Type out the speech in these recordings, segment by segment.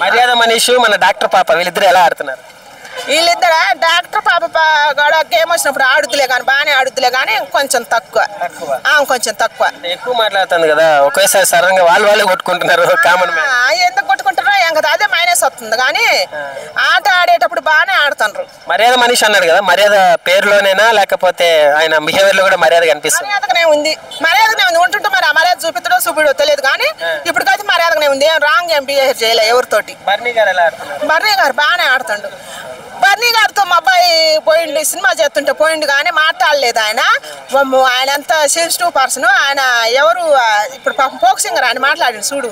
మర్యాద మనీషు మన డాక్టర్ పాప వీళ్ళిద్దరు ఎలా ఆడుతున్నారు? వీళ్ళిద్దర డాక్టర్ పాప కూడా గేమ్ వచ్చినప్పుడు ఆడుతులే కానీ బాగానే ఆడుతులే కానీ కొంచెం తక్కువ కొంచెం తక్కువ ఎక్కువ మాట్లాడుతుంది కదా ఒకేసారి సడన్గా వాళ్ళే కొట్టుకుంటున్నారు. కామన్ ఎందుకు కొట్టుకుంటారో ఏం కదా అదే మైనస్ వస్తుంది కానీ ఆట ఆడేటప్పుడు బాగానే ఆడుతున్నారు. మర్యాద మనిషి అన్నారు కదా, మర్యాద పేరులోనేనా లేకపోతే ఆయన బిహేవియర్ లో కూడా మర్యాద కనిపిస్తుంది? మర్యాదగానే ఉంది, మర్యాదగానే ఉంది. ఉంటుంటే మరి ఆ మర్యాద చూపిస్తాడో చూపిడో తెలియదు కానీ ఇప్పటికైతే మర్యాదగానే ఉంది. ఏం రాంగ్ ఏం బిహేవ్ చేయలే ఎవరితోటి. బర్నీ గారు ఎలా ఆడుతున్నారు? బర్నీ గారు బాగానే ఆడుతుండు. బర్నీ గారితో మా అబ్బాయి పోయిండు, సినిమా చేస్తుంటే పోయిండు కానీ మాట్లాడలేదు ఆయన. ఆయన అంత సెన్సిటివ్ పర్సన్. ఆయన ఎవరు ఇప్పుడు పాపం ఫోక్ సింగర్ ఆయన మాట్లాడింది చూడు,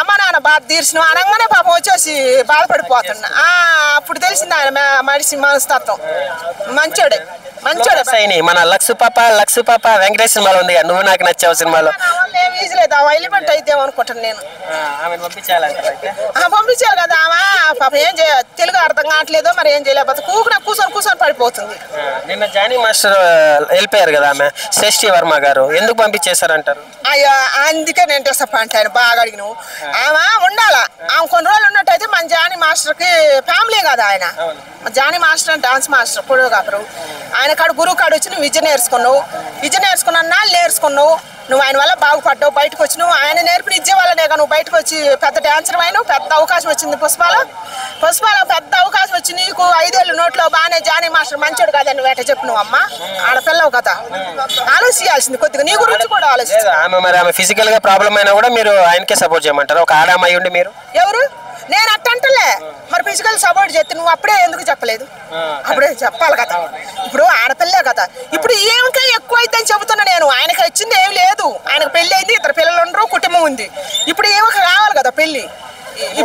అమ్మ నాన్న బాధ తీర్చిన అనగానే పాపం వచ్చేసి బాధపడిపోతున్నా. అప్పుడు తెలిసింది ఆయన మనిషి మనస్తత్వం. మంచోడే మంచోడే. మన లక్సు పాప వెంకటేష్ సినిమాలో ఉంది, నువ్వు నాకు నచ్చావు సినిమాలో. ఏం ఈజీ లేదు, ఎలిమెంట్ అయితే అనుకుంటాను నేను. పంపించాలి కదా ఆమె పాప ఏం తెలుగు అర్థం కావట్లేదు మరి ఏం చేయలేకపోతే కూర్చొని పడిపోతుంది. నిన్న జానీ మాస్టర్ వెళ్ళిపోయారు కదా ఆమె శ్రేష్ఠి వర్మ గారు, ఎందుకు పంపించేశారంటారు? అయ్యో అందుకే నేను డిసప్పాయింట్ ఆయన బాగా అడిగినావు. ఆమె ఉండాలా, ఆమె కొన్ని రోజులు ఉన్నట్టయితే మన జానీ మాస్టర్ కి ఫ్యామిలీ కదా ఆయన. జానీ మాస్టర్ డాన్స్ మాస్టర్ కొడుగాపరు. ఆయన కాడు గురువు కాడు వచ్చి నువ్వు విద్య నేర్చుకున్నావు, నేర్చుకున్నావు. నువ్వు ఆయన వల్ల బాగుపడ్డావు, బయటకు వచ్చి నువ్వు ఆయన నేర్పిన విద్య వల్లనే నువ్వు బయటకు వచ్చి పెద్ద డాన్సర్ అయినావు. పెద్ద అవకాశం వచ్చింది పుష్పాలో పెద్ద అవకాశం వచ్చి నీకు 5 ఏళ్ళు నోట్లో బాగానే జానీ మాస్టర్ మంచోడు కదా నువ్వు ఎట చెప్పు. నువ్వు అమ్మ ఆడపిల్లవు కదా, ఆలోచించాల్సింది కొద్దిగా నీ గురించి కూడా ఆలోచించాలి. మరి ఆమె ఫిజికల్ గా ప్రాబ్లం అయినా కూడా మీరు ఆయనకే సపోర్ట్ చేయమంటారు? ఒక ఆడమ్మాయి ఉండి మీరు ఎవరు నేను అట్టంటలే మరి ఫిజికల్ సపోర్ట్ చేస్తే నువ్వు అప్పుడే ఎందుకు చెప్పలేదు? అప్పుడే చెప్పాలి కదా. ఇప్పుడు ఆడపిల్లే కదా, ఇప్పుడు ఏమికే ఎక్కువ అయిద్దని చెబుతున్నా నేను. ఆయనకి వచ్చింది ఏమి లేదు, ఆయనకు పెళ్లి అయింది, 2 పిల్లలు ఉండరు, కుటుంబం ఉంది. ఇప్పుడు ఏమొక కావాలి కదా పెళ్లి.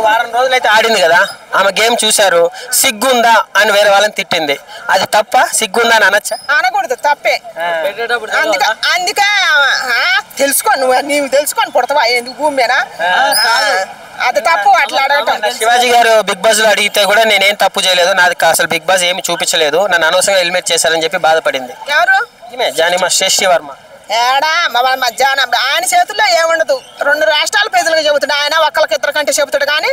వారం రోజులైతే ఆడింది కదా ఆమె, గేమ్ చూశారు, సిగ్గుందా అని వేరే వాళ్ళని తిట్టింది. అది తప్ప సిగ్గుందా అని అనొచ్చా? అనకూడదు, తప్పే. అందుకే తెలుసుకో, నీవు తెలుసుకొని పుడతావా ఎందుకు భూమి మీద? అది తప్పు అట్లా అడగటం. శివాజీ గారు బిగ్ బాస్ లో అడిగితే కూడా నేనేం తప్పు చేయలేదు, నాది అసలు బిగ్ బాస్ ఏమి చూపించలేదు, నన్ను అనవసరంగా ఎలిమినేట్ చేశారని చెప్పి బాధపడింది. ఎవరు? జానీ మా శ్రేష్ఠి వర్మ. ఏడా మధ్యాహ్నం ఆయన చేతుల్లో ఏముండదు. 2 రాష్ట్రాల ప్రజలకు చెబుతాడు ఆయన, ఒక్కరికి 2 కంటే చెబుతాడు కానీ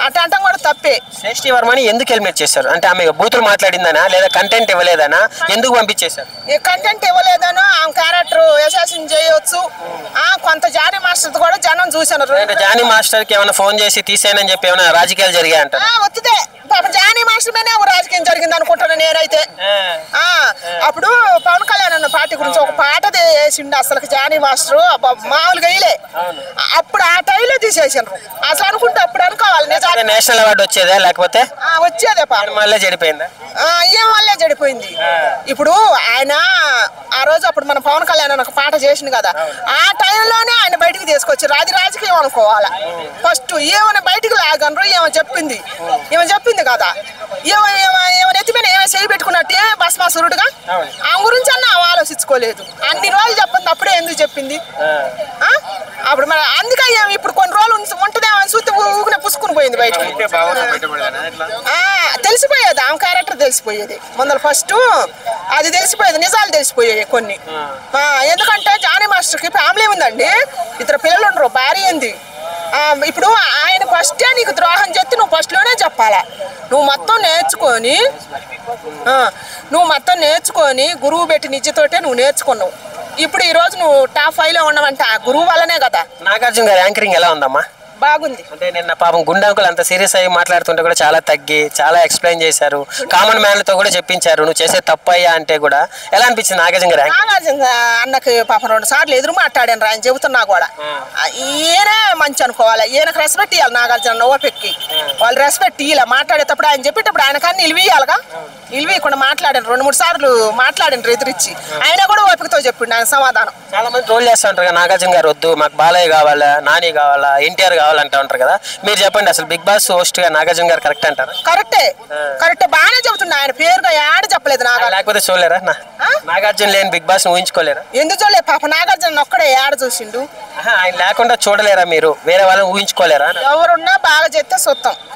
అట్ట అంటాం కూడా తప్పే. శ్రేష్ఠి వర్మని ఎందుకు ఎలిమినేట్ చేశారు? అంటే ఆమె బూతులు మాట్లాడిందనా లేదా కంటెంట్ ఇవ్వలేదనా, ఎందుకు పంపించేశారు? ఈ కంటెంట్ ఇవ్వలేదనో ఆమె క్యారెక్టర్ అసాసిన్ చేయవచ్చు. కొంత జానీ మాస్టర్ కూడా జనం చూసాను. జానీ మాస్టర్ కి ఏమైనా ఫోన్ చేసి తీసేయనని చెప్పి ఏమైనా రాజకీయాలు జరిగాయంట? వద్దుదే పాప జానీ మాస్టర్ మీదే రాజకీయం జరిగింది అనుకుంటున్నా నేనైతే. అప్పుడు పవన్ కళ్యాణ్ అన్న పార్టీ గురించి ఒక పాట వేసిండు అసలు జానీ మాస్టర్ మామూలుగా వేయలే. అప్పుడు ఆ టైంలో తీసేసారు అసలు అనుకుంటే అప్పుడు అనుకోవాలి. నేషనల్ అవార్డు వచ్చేదే లేకపోతే వచ్చేదే పాప మళ్ళీ చెడిపోయిందా? ఏం వల్లే చెడిపోయింది. ఇప్పుడు ఆయన ఆ రోజు అప్పుడు మన పవన్ కళ్యాణ్ ఒక పాట చేసింది కదా, ఆ టైంలోనే ఆయన బయటికి తీసుకొచ్చి రాజకీయం అనుకోవాలా. ఫస్ట్ ఏమైనా బయటికి లాగనరు ఏమో చెప్పింది కదా, ఏమైనా ఎత్తిపోయినా ఏమైనా చేయి పెట్టుకున్నట్టే భస్మాసురుడుగా ఆ గురించి అన్న ఆలోచించుకోలేదు. అన్ని రోజులు చెప్పింది అప్పుడే ఎందుకు చెప్పింది? అప్పుడు మరి అందుకే ఇప్పుడు కొన్ని రోజులు ఉంటుందేమో చూస్తే ఊగిన పుసుకుని పోయింది బయటకు. తెలిసిపోయేది ఆమె క్యారెక్టర్, తెలిసిపోయేది ముందర ఫస్ట్ అది తెలిసిపోయేది, నిజాలు తెలిసిపోయాయి కొన్ని. ఎందుకంటే జానీ మాస్టర్కి ఫ్యామిలీ ఉందండి, 2 పిల్లలు ఉండరు, భార్య ఉంది. ఇప్పుడు ఆయన ఫస్టే నీకు ద్రోహం చేస్తే నువ్వు ఫస్ట్లోనే చెప్పాలా. నువ్వు మొత్తం నేర్చుకొని గురువు పెట్టి నిజతోటే నువ్వు నేర్చుకున్నావు. ఇప్పుడు ఈ రోజు నువ్వు టాప్ 5 లో ఉన్నావంటే ఆ గురువు వల్లనే కదా. నాగార్జున గారి యాంకరింగ్ ఎలా ఉందమ్మా? బాగుంది. అంటే నిన్న పాపం గుండాంకులు అంత సీరియస్ అయ్యి మాట్లాడుతుంటే కూడా చాలా తగ్గి చాలా ఎక్స్ప్లెయిన్ చేశారు, కామన్ మ్యాన్లతో కూడా చెప్పించారు నువ్వు చేసే తప్పయ్యా అంటే కూడా. ఎలా అనిపించింది నాగార్జున గారు? నాగార్జున అన్నకి పాపం 2 సార్లు ఎదురు మాట్లాడాను ఆయన చెబుతున్నా కూడా. ఈయనే మంచి అనుకోవాలి, ఈయనకు రెస్పెక్ట్ ఇవ్వాలి. నాగార్జున ఓపెక్కి వాళ్ళు రెస్పెక్ట్ ఇవ్వాలి. మాట్లాడేటప్పుడు ఆయన చెప్పేటప్పుడు ఆయన కానీ నిలివియాలిగా, నిలివియకుండా మాట్లాడాను. 2-3 సార్లు మాట్లాడిన ఎదురిచ్చి ఆయన కూడా ఓపికతో చెప్పిండు ఆయన సమాధానం. చాలా మంది ట్రోల్ చేస్తూ ఉంటారు నాగార్జున గారు వద్దు మాకు బాలయ్య కావాలా, నాని కావాలా, ఎన్టీఆర్ కావాలంటూ ఉంటారు కదా, మీరు చెప్పండి అసలు బిగ్ బాస్ హోస్ట్ గా నాగార్జున గారు కరెక్ట్ అంటారా? కరెక్టే బాగానే చెబుతున్నా. ఆయన పేరుగా యాడ చెప్పలేదు లేకపోతే చూడలేరా? నాగార్జున లేని బిగ్ బాస్ ఊహించుకోలేరా? ఎందుకు చూడలేదు పాప, నాగార్జున ఒక్కడే యాడ చూసిండు. ఆయన లేకుండా చూడలేరా మీరు? వేరే వాళ్ళని ఊహించుకోలేరా? ఎవరున్నా బాగా చేస్తే సొత్తం.